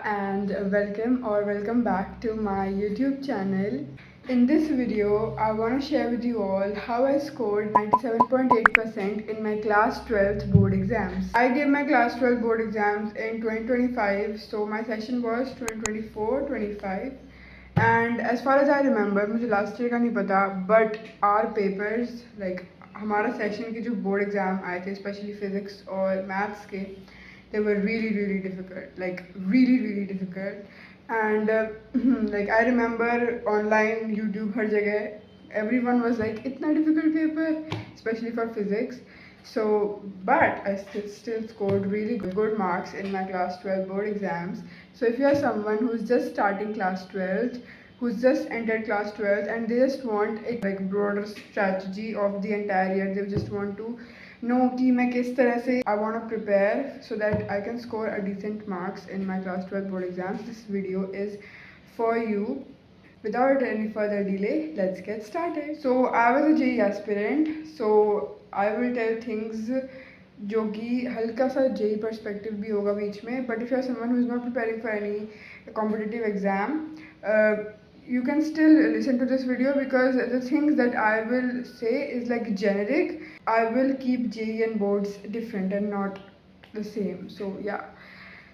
and welcome back to my YouTube channel. In this video, I want to share with you all how I scored 97.8% in my class 12th board exams. I gave my class 12 board exams in 2025, so my session was 2024-25. And as far as I remember, मुझे last year का नहीं पता, but our papers like हमारा session के जो board exam आए थे, especially physics और maths के, they were really difficult, like really difficult. And like I remember online YouTube हर जगह everyone was like इतना difficult paper, especially for physics. So but I still scored really good marks in my class 12 board exams. So if you are someone who's just starting class 12th, who's just entered class 12th, and they just want a like broader strategy of the entire year, they just want to know कि मैं किस तरह से I want to prepare so that I can score a decent marks in my class 12 board exams. This video is for you. Without any further delay, let's get started. So I was a JEE aspirant, so I will tell things जो कि हल्का सा JEE perspective भी होगा बीच में. But if you are someone who is not preparing for any competitive exam, you can still listen to this video because the things that I will say is like generic. I will keep JEE and boards different and not the same. So yeah.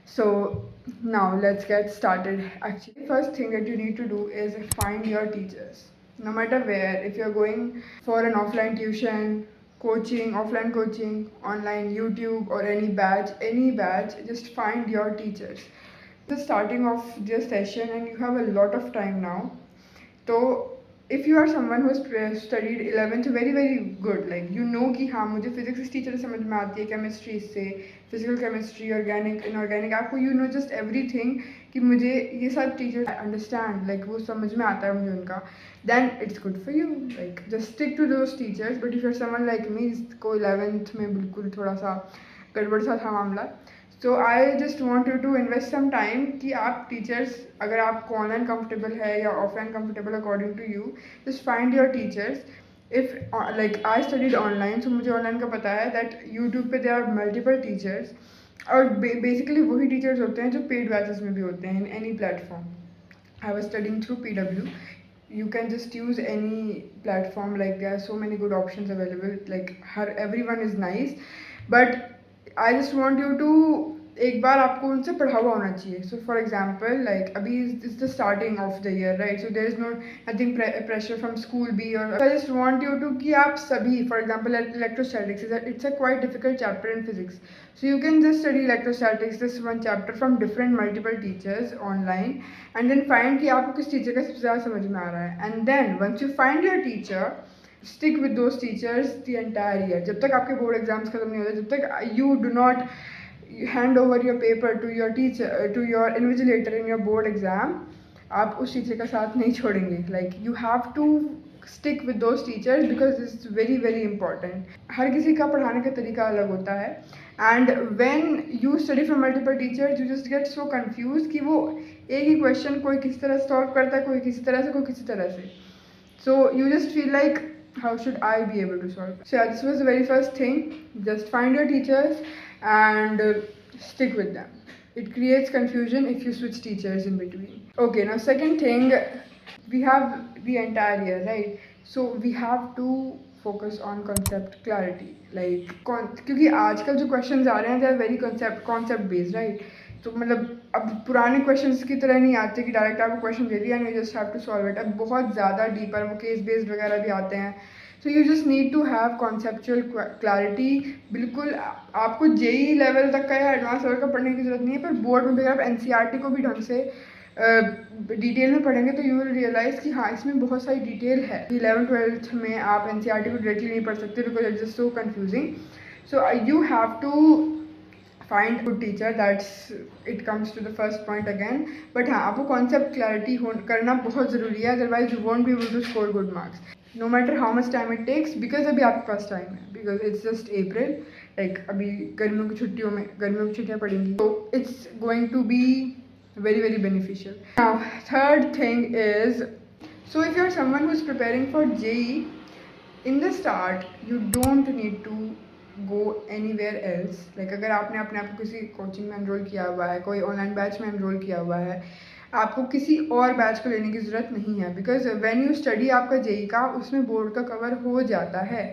So now let's get started. Actually, first thing that you need to do is find your teachers. No matter where, if you're going for an offline tuition, coaching, offline coaching, online YouTube or any batch, just find your teachers. The starting of this session and you have a lot of time now. So if you are someone who has studied 11th very good, like you know कि हाँ मुझे physics teacher से समझ में आती है, chemistry से, physical chemistry, organic, inorganic, आपको you know just everything कि मुझे ये सब teachers understand, like वो समझ में आता है मुझे उनका, then it's good for you, like just stick to those teachers. But if you're someone like me जिसको 11th में बिल्कुल थोड़ा सा गड़बड़ सा था मामला, so I just want you to invest some time कि आप टीचर्स, अगर आपको ऑनलाइन कंफर्टेबल है या offline comfortable according to you, just find your teachers. If like I studied online, so मुझे ऑनलाइन का पता है दैट यूट्यूब पे देयर आर मल्टीपल टीचर्स और बेसिकली वही टीचर्स होते हैं जो पेड बैचेस में भी होते हैं in any platform. I was studying through PW. You can just use any platform, like there are so many good options available, like everyone is nice, but I just want you to एक बार आपको उनसे पढ़ा हुआ होना चाहिए. So for example like अभी is the starting of the year, right? So there is no nothing pressure from school भी. और I just want you to कि आप सभी, for example electrostatics it's a quite difficult chapter in physics, so you can just study electrostatics, this one chapter, from different multiple teachers online, and then find कि आपको किस teacher का सबसे ज़्यादा समझ में आ रहा है. And then once you find your teacher, stick with those teachers the entire year. जब तक आपके बोर्ड एग्जाम्स खत्म नहीं होते, जब तक you do not hand over your paper to your teacher, to your invigilator in your board exam, आप उस टीचर का साथ नहीं छोड़ेंगे. Like you have to stick with those teachers because it's very important. हर किसी का पढ़ाने का तरीका अलग होता है, and when you study from multiple teachers you just get so confused कि वो एक ही क्वेश्चन कोई किसी तरह सॉल्व करता है, कोई किसी तरह से, कोई किसी तरह से. So you just feel like how should I be able to solve it? So yeah, this was the very first thing. Just find your teachers and stick with them. It creates confusion if you switch teachers in between. Okay, now second thing, we have the entire year, right? So we have to focus on concept clarity. Like क्योंकि आजकल जो questions आ रहे हैं they are very concept based, right? तो मतलब अब पुराने questions की तरह नहीं आते कि डायरेक्ट आपको क्वेश्चन दे दिया and you just have to solve it. अब बहुत ज़्यादा डीपर वो केस बेस्ड वगैरह भी आते हैं. So you just need to have conceptual clarity. बिल्कुल आपको JEE लेवल तक का या एडवांस लेवल का पढ़ने की ज़रूरत नहीं है, पर बोर्ड में भी आप NCERT को भी ढंग से डिटेल में पढ़ेंगे तो यू विल रियलाइज़ कि हाँ इसमें बहुत सारी डिटेल है. 11th-12th में आप NCERT को डायरेक्टली नहीं पढ़ सकते because it's just so confusing. So you have to find good teacher. That's it comes to the first point again. But हाँ आपको concept clarity करना बहुत ज़रूरी है, otherwise you won't be able to score good marks no matter how much time it takes, because अभी आपके पास time है, because it's just April, like अभी गर्मियों की छुट्टियाँ पड़ेंगी, so it's going to be very beneficial. Now third thing is, so if you're someone who's preparing for JEE, in the start you don't need to go anywhere else, like अगर आपने अपने आप को किसी कोचिंग में enrol किया हुआ है, कोई ऑनलाइन बैच में एनरोल किया हुआ है, आपको किसी और बैच को लेने की ज़रूरत नहीं है, बिकॉज व्हेन यू स्टडी आपका जेई का उसमें बोर्ड का कवर हो जाता है.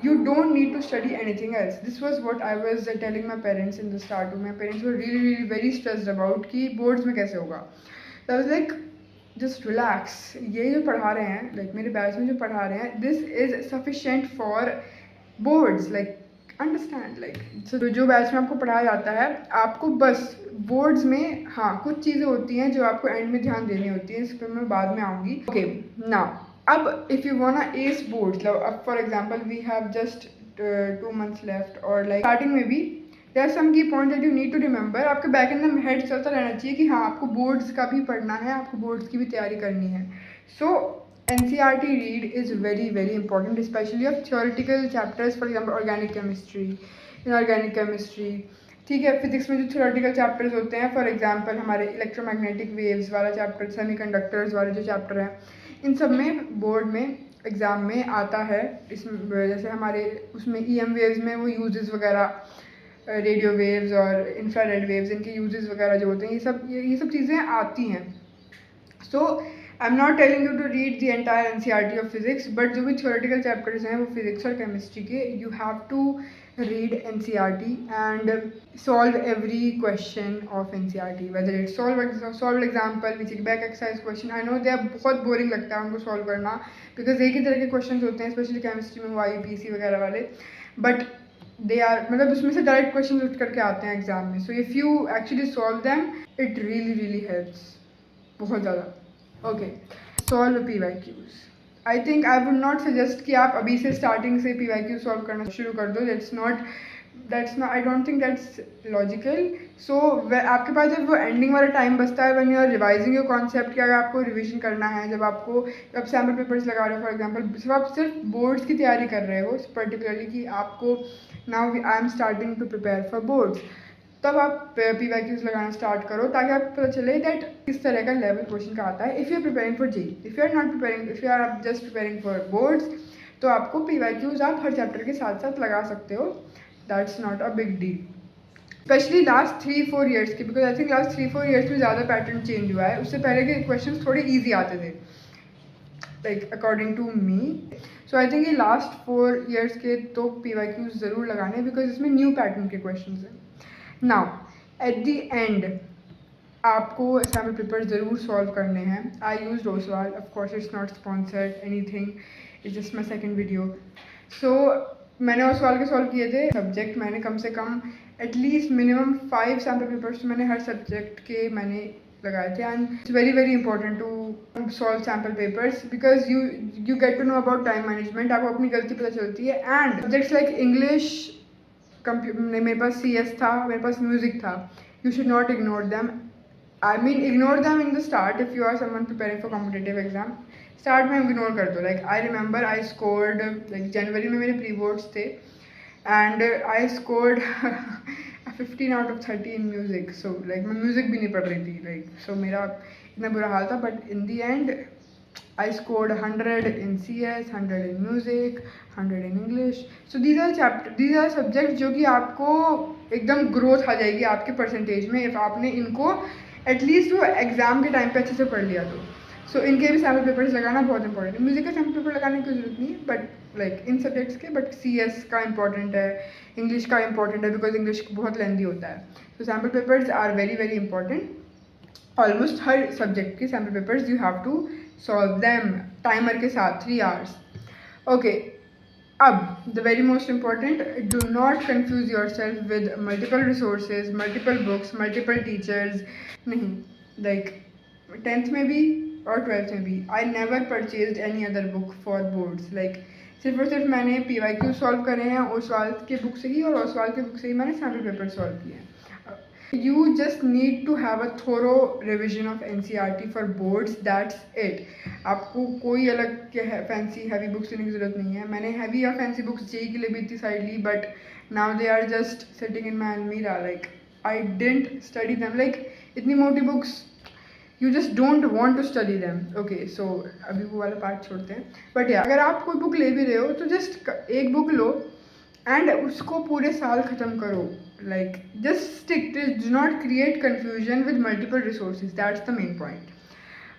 You don't need to study anything else. This was what I was telling my parents in the start. My parents were really very stressed about कि boards में कैसे होगा. So I was like, just relax. ये जो पढ़ा रहे हैं, like मेरे बैच में जो पढ़ा रहे हैं, this is sufficient for boards. Like understand, like जो बैच में आपको पढ़ाया जाता है, आपको बस बोर्ड्स में हाँ कुछ चीज़ें होती हैं जो आपको एंड में ध्यान देनी होती है, इस पर मैं बाद में आऊँगी. ओके नाउ, अब if you want as boards, अब for example we have just 2 months left, और लाइक स्टार्टिंग में भी there are some key point that you need to remember. आपके बैक इन द हेड चलता रहना चाहिए कि हाँ आपको बोर्ड्स का भी पढ़ना है, आपको बोर्ड्स की भी तैयारी करनी है. सो NCERT read is very important, especially of theoretical chapters, for example organic chemistry, inorganic chemistry. ठीक है, फिजिक्स में जो थ्योरेटिकल चैप्टर्स होते हैं, फॉर एग्जांपल हमारे इलेक्ट्रोमैग्नेटिक वेव्स वाला चैप्टर, सेमीकंडक्टर्स वाले जो चैप्टर हैं, इन सब में बोर्ड में एग्ज़ाम में आता है. इसमें जैसे हमारे उसमें EM वेव्स में वो यूजेस वगैरह, रेडियो वेव्स और इंफ्रारेड वेव्स, इनके यूजेस वगैरह जो होते हैं, ये सब चीज़ें आती हैं. So I am not telling you to read the entire NCERT of physics, but जो भी थ्योरेटिकल चैप्टर्स हैं वो फिजिक्स और केमिस्ट्री के, you have to read NCERT and solve every question of NCERT, whether it solve example which back exercise question. I know they are बहुत boring लगता है उनको सॉल्व करना, बिकॉज एक ही तरह के क्वेश्चन होते हैं, स्पेशली केमिस्ट्री में वो IUPAC वगैरह वाले, बट दे आर मतलब उसमें से डायरेक्ट क्वेश्चन उठ करके आते हैं एग्जाम में. So if you actually solve them, it really helps बहुत ज़्यादा. Okay, solve PYQs. I think I would not suggest कि आप अभी से स्टार्टिंग से PYQ सॉल्व करना शुरू कर दो. That's not I don't think that's logical. So आपके पास जब वो एंडिंग वाला टाइम बचता है, when you are revising your concept, कि अगर आपको रिविजन करना है, जब सैम्पल पेपर्स लगा रहे हो, फॉर एग्जाम्पल आप सिर्फ बोर्ड्स की तैयारी कर रहे हो पर्टिकुलरली, कि आपको now I am starting to prepare for boards, तब आप PYQs लगाना स्टार्ट करो, ताकि आपको पता चले दैट किस तरह का लेवल क्वेश्चन का आता है. If you are preparing for JEE, if you are just preparing for boards, तो आपको PYQs आप हर चैप्टर के साथ साथ लगा सकते हो. That's not a big deal, specially last 3-4 years की, because I think last 3-4 years में ज़्यादा पैटर्न चेंज हुआ है. उससे पहले के क्वेश्चन थोड़े ईजी आते थे, like according to me. So I think ये लास्ट 4 ईयर्स के तो PYQs ज़रूर लगाने, बिकॉज इसमें न्यू पैटर्न के क्वेश्चन हैं. नाउ एट द एंड आपको सैम्पल पेपर ज़रूर सॉल्व करने हैं. I use Oswaal, of course it's not sponsored anything, it's just my second video. So मैंने ओसवाल के सॉल्व किए थे सब्जेक्ट. मैंने कम से कम एटलीस्ट मिनिमम 5 सैम्पल पेपर्स मैंने हर सब्जेक्ट के मैंने लगाए थे. And it's very important to solve sample papers, because you get to know about time management. आपको अपनी गलती पता चलती है. एंड सब्जेक्ट्स लाइक इंग्लिश, मेरे पास CS था, मेरे पास म्यूज़िक था, you should not ignore them. I mean ignore them in the start if you are someone preparing for competitive exam. Start में इग्नोर कर दो. Like I remember I scored, like जनवरी में मेरे प्री बोर्ड्स थे, and I scored 15 out of 30 in music. So like मैं music भी नहीं पढ़ रही थी, लाइक सो मेरा इतना बुरा हाल था. But in the and I scored 100 in CS, 100 in music, 100 in English. So these are subjects जो कि आपको एकदम ग्रोथ आ जाएगी आपके परसेंटेज में, if आपने इनको एटलीस्ट वो एग्ज़ाम के टाइम पे अच्छे से पढ़ लिया तो. सो इनके भी सैम्पल पेपर्स लगाना बहुत इंपॉर्टेंट है. म्यूज़िक का सैम्पल पेपर लगाने की जरूरत नहीं है, बट लाइक इन सब्जेक्ट्स के. बट CS का इंपॉर्टेंट है, इंग्लिश का इंपॉर्टेंट है, बिकॉज इंग्लिश बहुत लेंदी होता है. तो sample papers are very important. Almost हर सब्जेक्ट के sample papers you have to solve them timer के साथ 3 hours. ओके, अब the very most important, do not confuse yourself with multiple resources, multiple books, multiple teachers. नहीं, like 10th में भी और 12th में भी I never purchase any other book for boards. Like सिर्फ और सिर्फ मैंने PYQ सॉल्व करे हैं ओसवाल के बुक से ही, और ओसवाल के बुक से ही मैंने सैम्पल पेपर सॉल्व किए हैं. You just need to have a thorough revision of NCERT for boards. That's it. आपको कोई अलग फैंसी हैवी बुक्स लेने की ज़रूरत नहीं है. मैंने हैवी और फैंसी बुक्स जेई के लिए भी इतनी साइड ली, but now they are just sitting in my अलमीरा. Like I didn't study them. Like इतनी मोटी books, you just don't want to study them. Okay, so अभी वो वाला पार्ट छोड़ते हैं. बट या अगर आप कोई बुक ले भी रहे हो तो जस्ट एक बुक लो, एंड उसको पूरे साल ख़त्म करो. Like just stick, do not create confusion with multiple resources, that's the main point.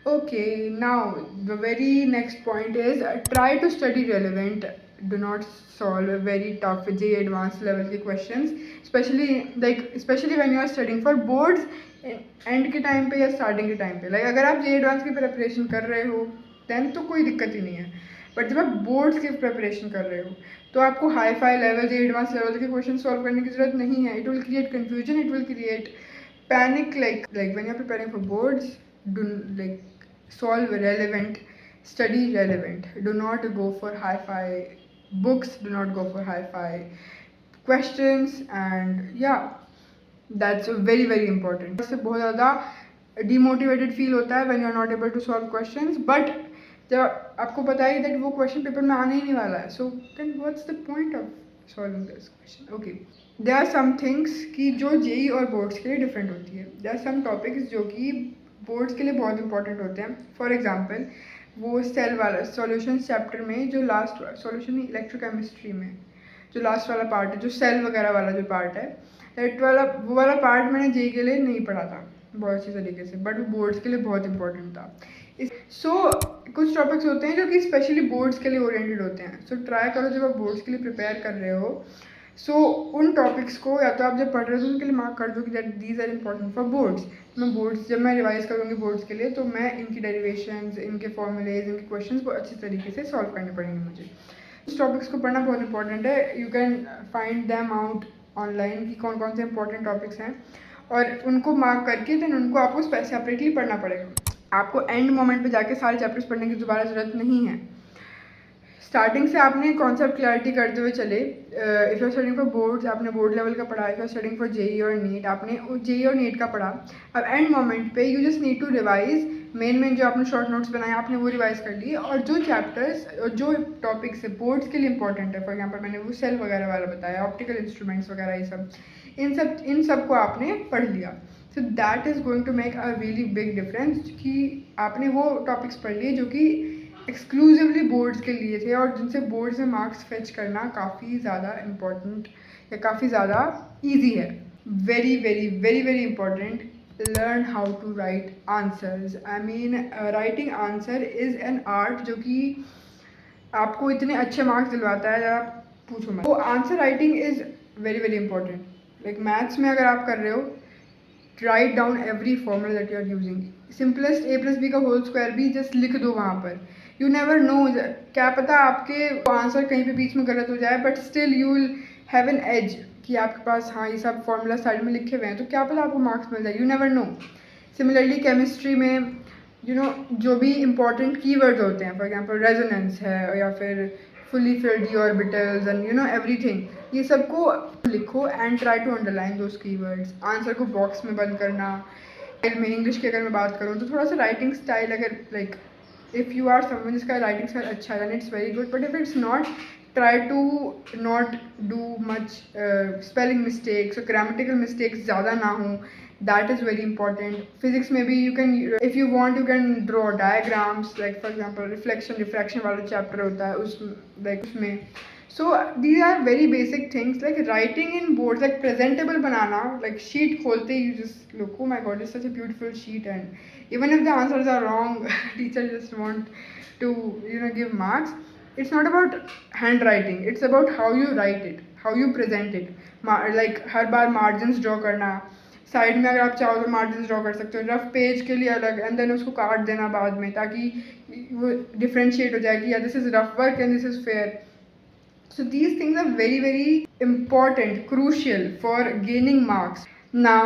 Okay, now the very next point is try to study relevant. Do not solve a very tough JEE advanced level के questions, especially when you are studying for boards. And के time पे या starting के time पे, like अगर आप JEE advance की preparation कर रहे हो दैन तो कोई दिक्कत ही नहीं है. बट जब आप बोर्ड्स की प्रिपरेशन कर रहे हो तो आपको hi fi level JEE advance level के क्वेश्चन सॉल्व करने की जरूरत नहीं है. It will create confusion, it will create panic. Like when you're preparing for boards, do like solve relevant, study relevant. Do not go for hi-fi books, do not go for hi-fi questions. And yeah, that's very very important. इससे बहुत ज़्यादा demotivated feel होता है when you are not able to solve questions. But जब आपको पता है that वो question पेपर में आने ही नहीं वाला है, so then what's the point of solving this question? Okay, there are some things कि जो JEE और boards के लिए different होती है. There are some topics जो कि boards के लिए बहुत important होते हैं. For example, वो सेल वाला solutions chapter में जो last solution electrochemistry में जो लास्ट वाला पार्ट है, जो सेल वगैरह वाला जो पार्ट है, दैट वाला वो वाला पार्ट मैंने JEE के लिए नहीं पढ़ा था बहुत अच्छी तरीके से, बट वो बोर्ड्स के लिए बहुत इंपॉर्टेंट था. कुछ टॉपिक्स होते हैं जो कि स्पेशली बोर्ड्स के लिए ओरिएंटेड होते हैं. सो ट्राई करो जब आप बोर्ड्स के लिए प्रिपेयर कर रहे हो, उन टॉपिक्स को या तो आप जब पढ़ रहे हो तो उनके लिए मार्क कर दो कि that these are important for boards. जब मैं रिवाइज करूँगी बोर्ड्स के लिए तो मैं इनकी डेरिवेशंस, इनके फॉर्मूलेज, इनके क्वेश्चंस को अच्छी तरीके से सॉल्व करने पड़ेंगे मुझे. इस टॉपिक्स को पढ़ना बहुत इंपॉर्टेंट है. You can find them out online कि कौन कौन से इंपॉर्टेंट टॉपिक्स हैं, और उनको मार्क करके देन उनको आपको सेपरेटली पढ़ना पड़ेगा. आपको एंड मोमेंट पे जाके सारे चैप्टर्स पढ़ने की दोबारा ज़रूरत नहीं है. स्टार्टिंग से आपने कॉन्सेप्ट क्लैरिटी करते हुए चले. If you are studying for boards आपने बोर्ड लेवल का पढ़ा. If you are studying for JEE और नीट आपने JEE और नीट का पढ़ा. अब एंड मोमेंट पे you just need to revise main जो आपने शॉर्ट नोट्स बनाए आपने वो रिवाइज कर लिए, और जो चैप्टर्स और जो टॉपिक्स है बोर्ड्स के लिए इंपॉर्टेंट है, फॉर एग्जाम्पल मैंने वो सेल वगैरह वाला बताया, ऑप्टिकल इंस्ट्रूमेंट्स वगैरह, ये इन सब को आपने पढ़ लिया. So that is going to make a really big difference कि आपने वो टॉपिक्स पढ़ लिए जो कि एक्सक्लूसिवली बोर्ड्स के लिए थे और जिनसे बोर्ड्स में मार्क्स फेच करना काफ़ी ज़्यादा इम्पॉर्टेंट या काफ़ी ज़्यादा ईजी है. Very very very very important, learn how to write answers. I mean, writing answer is an art जो कि आपको इतने अच्छे मार्क्स दिलवाता है आप पूछो मत. तो answer writing is very very important. Like maths में अगर आप कर रहे हो, write down every formula that you are using. Simplest a+b का होल स्क्वायर भी जस्ट लिख दो वहाँ पर. यू नेवर नो, क्या पता आपके आंसर कहीं पे बीच में गलत हो जाए, but still you will have an edge कि आपके पास हाँ ये सब फॉर्मूला साइड में लिखे हुए हैं, तो क्या पता आपको मार्क्स मिल जाए. You never know. Similarly chemistry में जो भी इंपॉर्टेंट कीवर्ड्स होते हैं, फॉर एग्जांपल रेजोनेंस है या फिर fully filled d orbitals and everything, ये सबको लिखो and try to underline those keywords. Answer को बॉक्स में बंद करना. में इंग्लिश की अगर मैं बात करूँ तो थोड़ा सा राइटिंग स्टाइल, अगर like if you are someone जिसका राइटिंग स्टाइल अच्छा है, then it's very good. But if it's not, try to not do much spelling mistakes और ग्रामेटिकल मिस्टेक्स ज़्यादा ना हो. That is very important. Physics में भी you can, if you want you can draw diagrams. Like for example reflection refraction वाला chapter होता है उसमें. So these are very basic things, like writing in boards, like presentable banana, like sheet kholte you just look, oh my god, it's such a beautiful sheet, and even if the answers are wrong teacher just want to give marks. It's not about handwriting, it's about how you write it, how you present it. Like her bar margins draw करना, side में अगर आप चाहो तो margin draw कर सकते हो. Rough page के लिए अलग, एंड देन उसको काट देना बाद में ताकि वो डिफ्रेंशिएट हो जाए कि या this is rough work and this is fair. So these things are very very important, crucial for gaining marks. Now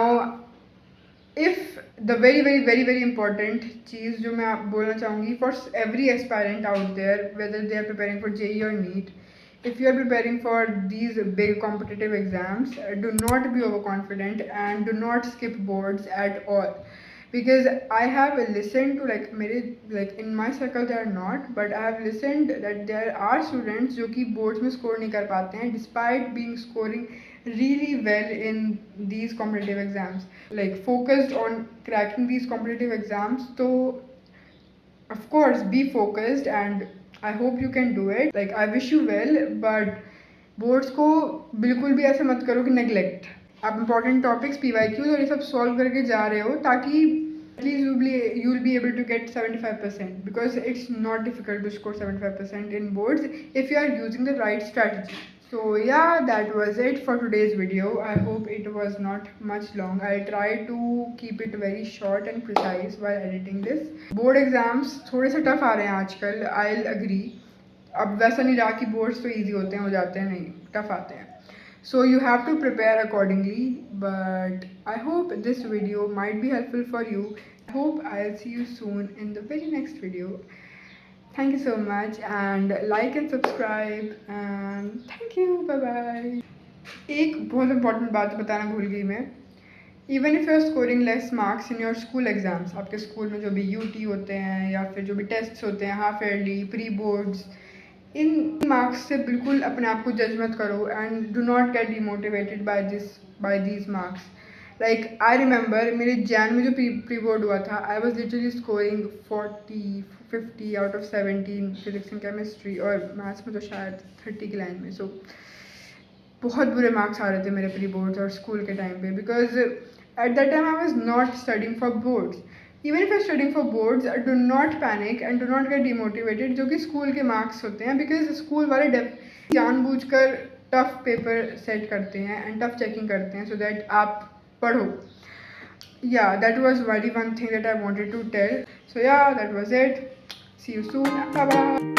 if the very very very very important चीज़ जो मैं आप बोलना चाहूँगी for every aspirant out there, whether they are preparing for JEE or NEET, if you are preparing for these big competitive exams, do not be overconfident and do not skip boards at all. Because I have listened to like in my circle they are not, but I have listened that there are students जो कि boards में score नहीं कर पाते हैं despite being scoring really well in these competitive exams, like focused on cracking these competitive exams. So of course be focused and I hope you can do it. Like I wish you well, but boards को बिल्कुल भी ऐसे मत करो कि neglect. आप important topics PYQs और ये सब सॉल्व करके जा रहे हो ताकि at least you will be able to get 75% because it's not difficult to score 75% in boards if you are using the right strategy. So yeah, that was it for today's video. I hope it was not much long. I'll try to keep it very short and precise while editing this. Board exams थोड़े से tough आ रहे हैं आजकल, I'll agree. अब वैसा नहीं रहा कि बोर्ड्स तो ईजी होते हैं, हो जाते हैं, नहीं, टफ आते हैं. So you have to prepare accordingly, but I hope this video might be helpful for you. I hope I'll see you soon in the very next video. Thank you so much and like and subscribe and thank you. Bye bye. एक बहुत important बात बताना भूल गई मैं. Even if you are scoring less marks in your school exams, आपके school में जो भी UT होते हैं या फिर जो भी टेस्ट्स होते हैं, हाफ ईयरली, प्री बोर्ड्स, इन मार्क्स से बिल्कुल अपने आप को जज मत करो and do not get demotivated by these marks. Like I remember मेरे जैन में जो प्री बोर्ड हुआ था, I was literally scoring 40-50 out of 17 physics and chemistry, और मैथ्स में तो शायद 30 की लाइन में. सो बहुत बुरे मार्क्स आ रहे थे मेरे प्री बोर्ड्स और स्कूल के टाइम पे, because at that time I was not studying for boards. Even if I studying for boards, do not panic and do not get demotivated जो कि स्कूल के मार्क्स होते हैं, बिकॉज स्कूल वाले जानबूझकर टफ पेपर सेट करते हैं and tough checking करते हैं सो दैट आप पढ़ो. Yeah, that was very one thing that I wanted to tell. So yeah, that was it. See you soon. Bye bye.